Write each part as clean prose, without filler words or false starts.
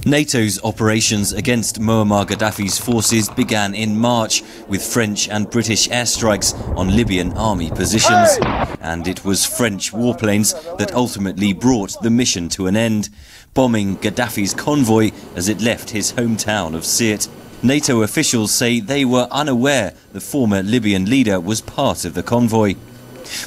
NATO's operations against Moammar Gadhafi's forces began in March with French and British airstrikes on Libyan army positions. And it was French warplanes that ultimately brought the mission to an end, bombing Gadhafi's convoy as it left his hometown of Sirte. NATO officials say they were unaware the former Libyan leader was part of the convoy.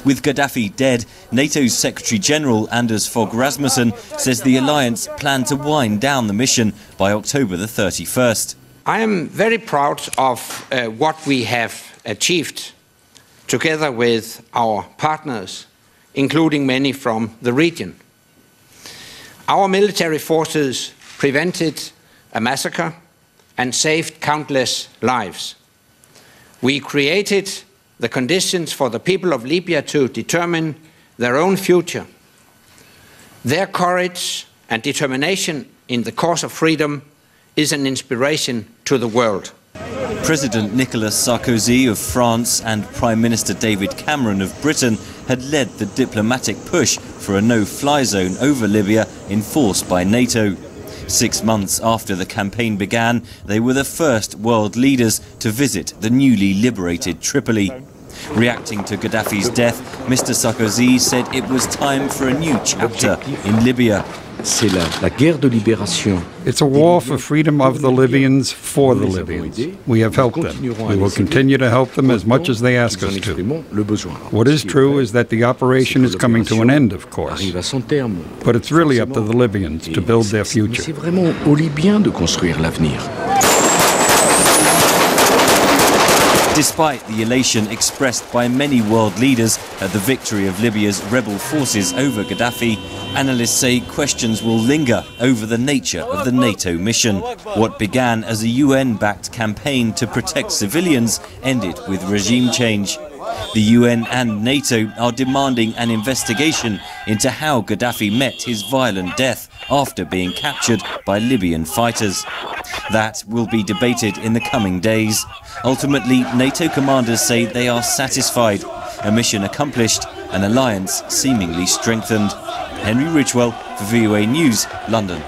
With Gadhafi dead, NATO's Secretary-General Anders Fogh Rasmussen says the alliance planned to wind down the mission by October the 31st. I am very proud of what we have achieved together with our partners, including many from the region. Our military forces prevented a massacre and saved countless lives. We created the conditions for the people of Libya to determine their own future. Their courage and determination in the cause of freedom is an inspiration to the world. President Nicolas Sarkozy of France and Prime Minister David Cameron of Britain had led the diplomatic push for a no-fly zone over Libya enforced by NATO. 6 months after the campaign began, they were the first world leaders to visit the newly liberated Tripoli. Reacting to Gadhafi's death, Mr. Sarkozy said it was time for a new chapter in Libya. It's a war for freedom of the Libyans for the Libyans. We have helped them. We will continue to help them as much as they ask us to. What is true is that the operation is coming to an end, of course. But it's really up to the Libyans to build their future. Despite the elation expressed by many world leaders at the victory of Libya's rebel forces over Gadhafi, analysts say questions will linger over the nature of the NATO mission. What began as a UN-backed campaign to protect civilians ended with regime change. The UN and NATO are demanding an investigation into how Gadhafi met his violent death after being captured by Libyan fighters. That will be debated in the coming days. Ultimately, NATO commanders say they are satisfied. A mission accomplished, an alliance seemingly strengthened. Henry Ridgwell for VOA News, London.